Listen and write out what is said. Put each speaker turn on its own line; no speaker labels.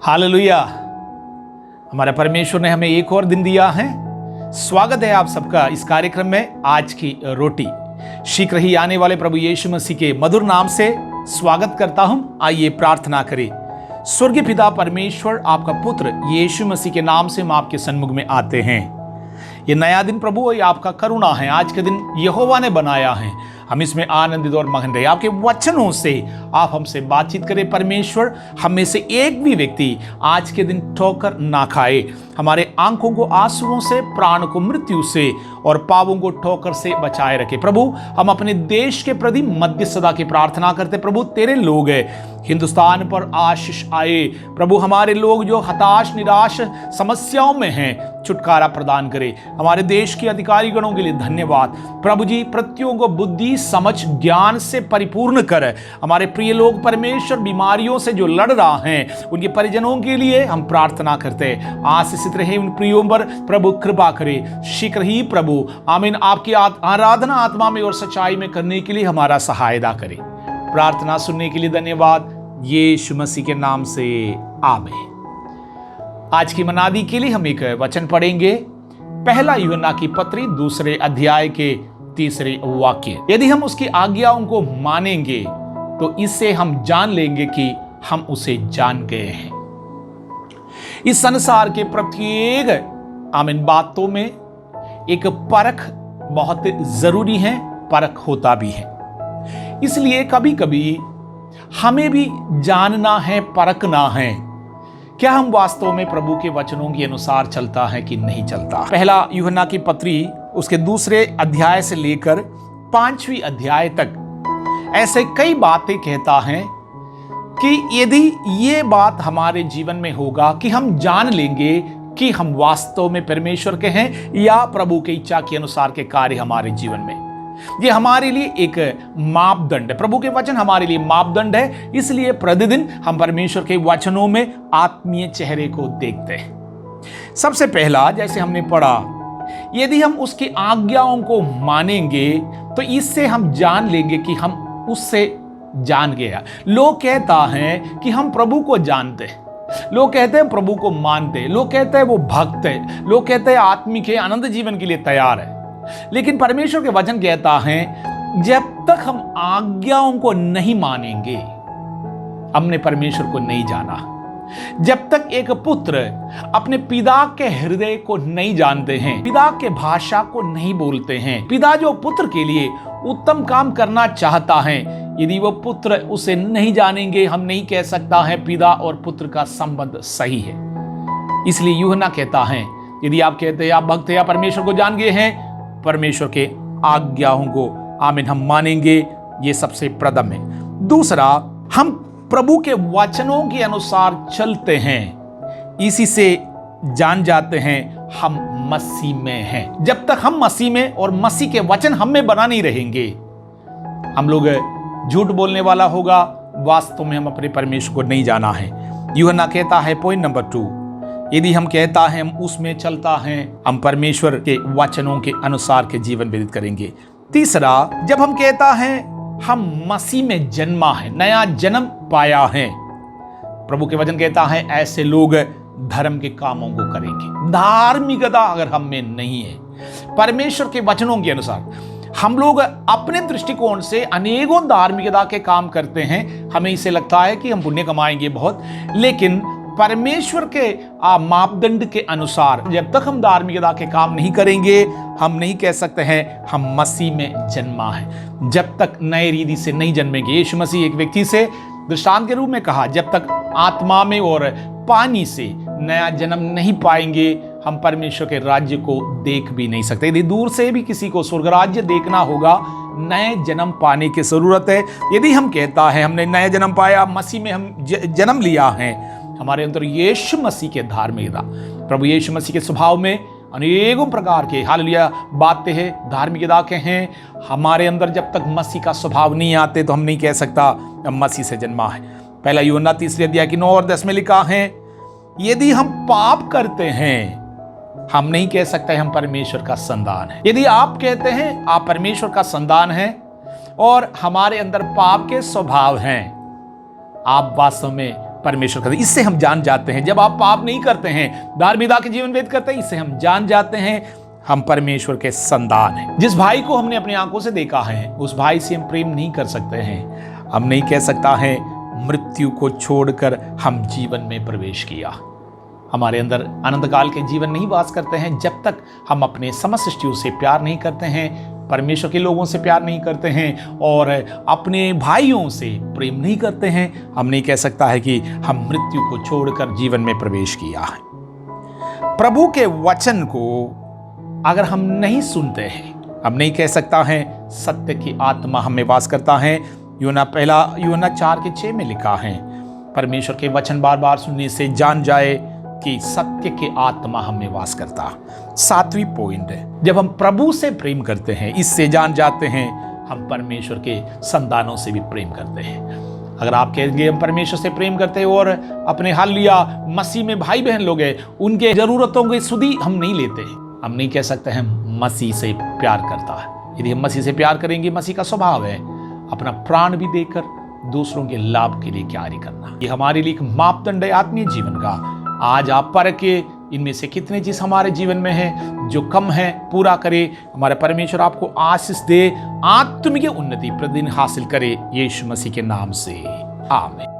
Hallelujah. हमारे परमेश्वर ने हमें एक और दिन दिया है। स्वागत है आप सबका इस कार्यक्रम में। आज की रोटी शीघ्र ही आने वाले प्रभु यीशु मसीह के मधुर नाम से स्वागत करता हूं। आइए प्रार्थना करें। स्वर्गीय पिता परमेश्वर, आपका पुत्र यीशु मसीह के नाम से हम आपके सन्मुख में आते हैं। ये नया दिन प्रभु ये आपका करुणा है। आज के दिन यहोवा ने बनाया है, हम इसमें आनंदित और मगन रहे। आपके वचनों से आप हमसे बातचीत करें परमेश्वर। हम में से एक भी व्यक्ति आज के दिन ठोकर ना खाए। हमारे आंखों को आंसुओं से, प्राण को मृत्यु से और पावों को ठोकर से बचाए रखे। प्रभु, हम अपने देश के प्रति मध्यस्थता की प्रार्थना करते। प्रभु, तेरे लोग हैं, हिंदुस्तान पर आशीष आए। प्रभु, हमारे लोग जो हताश निराश समस्याओं में हैं, छुटकारा प्रदान करे। हमारे देश के अधिकारी गणों के लिए धन्यवाद। प्रभु जी, प्रत्येकों को बुद्धि समझ ज्ञान से परिपूर्ण कर। हमारे प्रिय लोग परमेश्वर बीमारियों से जो लड़ रहा हैं, उनके परिजनों के लिए हम प्रार्थना करते हैं। आशीषित रहे उन प्रियों पर प्रभु, कृपा करे शीघ्र ही प्रभु। आमीन। आपकी आराधना आत्मा में और सच्चाई में करने के लिए हमारा सहायता करे। प्रार्थना सुनने के लिए धन्यवाद, यीशु मसीह के नाम से आमीन। आज की मनादी के लिए हम एक वचन पढ़ेंगे। पहला यूहन्ना की पत्री 2 अध्याय के 3 वाक्य। यदि हम उसकी आज्ञाओं को मानेंगे तो इससे हम जान लेंगे कि हम उसे जान गए हैं। इस संसार के प्रत्येक आमीन बातों में एक परख बहुत जरूरी है, परख होता भी है। इसलिए कभी कभी हमें भी जानना है, परखना है, क्या हम वास्तव में प्रभु के वचनों के अनुसार चलता है कि नहीं चलता। पहला यूहन्ना की पत्री उसके 2 अध्याय से लेकर 5वीं अध्याय तक ऐसे कई बातें कहता है कि यदि ये बात हमारे जीवन में होगा कि हम जान लेंगे कि हम वास्तव में परमेश्वर के हैं या प्रभु की इच्छा के अनुसार के कार्य हमारे जीवन में। ये हमारे लिए एक मापदंड है। प्रभु के वचन हमारे लिए मापदंड है। इसलिए प्रतिदिन हम परमेश्वर के वचनों में आत्मीय चेहरे को देखते हैं। सबसे पहला, जैसे हमने पढ़ा, यदि हम उसकी आज्ञाओं को मानेंगे तो इससे हम जान लेंगे कि हम उससे जान गया। लोग कहता है कि हम प्रभु को जानते हैं, लोग कहते हैं प्रभु को मानते हैं, लोग कहते हैं वो भक्त है, लोग कहते हैं आत्मिक है, आनंद जीवन के लिए तैयार है। लेकिन परमेश्वर के वचन कहता है, जब तक हम आज्ञाओं को नहीं मानेंगे, हमने परमेश्वर को नहीं जाना। जब तक एक पुत्र अपने पिता के हृदय को नहीं जानते हैं, पिता के भाषा को नहीं बोलते हैं, पिता जो पुत्र के लिए उत्तम काम करना चाहता है, यदि वो पुत्र उसे नहीं जानेंगे, हम नहीं कह सकता है पिता और पुत्र का संबंध सही है। इसलिए यूहन्ना कहता है, यदि आप कहते हैं आप भक्त या परमेश्वर को जान गए हैं, परमेश्वर के आज्ञाओं को आमीन हम मानेंगे। ये सबसे प्रथम है। दूसरा, हम प्रभु के वचनों के अनुसार चलते हैं, इसी से जान जाते हैं हम मसीह में हैं। जब तक हम मसीह में और मसीह के वचन हम में बना नहीं रहेंगे, हम लोग झूठ बोलने वाला होगा, वास्तव में हम अपने परमेश्वर को नहीं जाना है। यूहन्ना कहता है पॉइंट नंबर 2, यदि हम कहता है हम उसमें चलता है, हम परमेश्वर के वचनों के अनुसार के जीवन व्यतीत करेंगे। तीसरा, जब हम कहता है हम मसीह में जन्मा है, नया जन्म पाया है, प्रभु के वचन कहता है ऐसे लोग धर्म के कामों को करेंगे। धार्मिकता अगर हम में नहीं है, परमेश्वर के वचनों के अनुसार हम लोग अपने दृष्टिकोण से अनेकों धार्मिकता के काम करते हैं। हमें इसे लगता है कि हम पुण्य कमाएंगे बहुत, लेकिन परमेश्वर के मापदंड के अनुसार जब तक हम धार्मिकता के काम नहीं करेंगे, हम नहीं कह सकते हैं हम मसीह में जन्मा है। जब तक नए रीति से नहीं जन्मेंगे। यीशु मसीह एक व्यक्ति से दृष्टांत के रूप में कहा, जब तक आत्मा में और पानी से नया जन्म नहीं पाएंगे, हम परमेश्वर के राज्य को देख भी नहीं सकते। यदि दूर से भी किसी को स्वर्ग राज्य देखना होगा, नए जन्म पाने की जरूरत है। यदि हम कहता है हमने नया जन्म पाया, मसीह में हम जन्म लिया है, हमारे अंदर यीशु मसीह के धार्मिकता, प्रभु यीशु मसीह के स्वभाव में अनेकों प्रकार के हालेलुया बातें हैं, धार्मिकता के हैं। हमारे अंदर जब तक मसीह का स्वभाव नहीं आते तो हम नहीं कह सकता हम मसीह से जन्मा है। पहला यूहन्ना 3 अध्याय की 9 और 10 में लिखा है, यदि हम पाप करते हैं, हम नहीं कह सकते हम परमेश्वर का संतान है। यदि आप कहते हैं आप परमेश्वर का संतान हैं और हमारे अंदर पाप के स्वभाव हैं, आप वास्तव में परमेश्वर करते हैं। इससे हम जान जाते हैं जब आप पाप नहीं करते हैं, धार्मिकता के जीवन व्यतीत करते हैं, इससे हम जान जाते हैं हम परमेश्वर के संतान हैं। जिस भाई को हमने अपनी आंखों से देखा है उस भाई से हम प्रेम नहीं कर सकते हैं। हम नहीं कह सकता है मृत्यु को छोड़कर हम जीवन में प्रवेश किया। हमारे अंदर अनंत काल के जीवन नहीं वास करते हैं जब तक हम अपने समस्त सृष्टियों से प्यार नहीं करते हैं, परमेश्वर के लोगों से प्यार नहीं करते हैं और अपने भाइयों से प्रेम नहीं करते हैं। हम नहीं कह सकता है कि हम मृत्यु को छोड़कर जीवन में प्रवेश किया है। प्रभु के वचन को अगर हम नहीं सुनते हैं, हम नहीं कह सकता है सत्य की आत्मा हमें वास करता है। यूहन्ना 4:6 में लिखा है, परमेश्वर के वचन बार बार सुनने से जान जाए कि सत्य के आत्मा हमें वास करता। 7वीं पॉइंट है, जब हम प्रभु से प्रेम करते हैं इससे जान जाते हैं हम परमेश्वर के संतानों से भी प्रेम करते हैं। अगर आप कहेंगे हम परमेश्वर से प्रेम करते हैं और अपने हालिया मसीह में भाई बहन लोग हैं उनके जरूरतों की सुधि हम नहीं लेते, हम नहीं कह सकते हम मसीह से प्यार करता है। यदि हम मसीह से प्यार करेंगे, मसीह का स्वभाव है अपना प्राण भी देकर दूसरों के लाभ के लिए कार्य करना। ये हमारे लिए एक मापदंड है आत्मीय जीवन का। आज आप परख के इनमें से कितने चीज हमारे जीवन में है जो कम है पूरा करे। हमारे परमेश्वर आपको आशीष दे, आत्मिक उन्नति प्रतिदिन हासिल करे, यीशु मसीह के नाम से आमीन।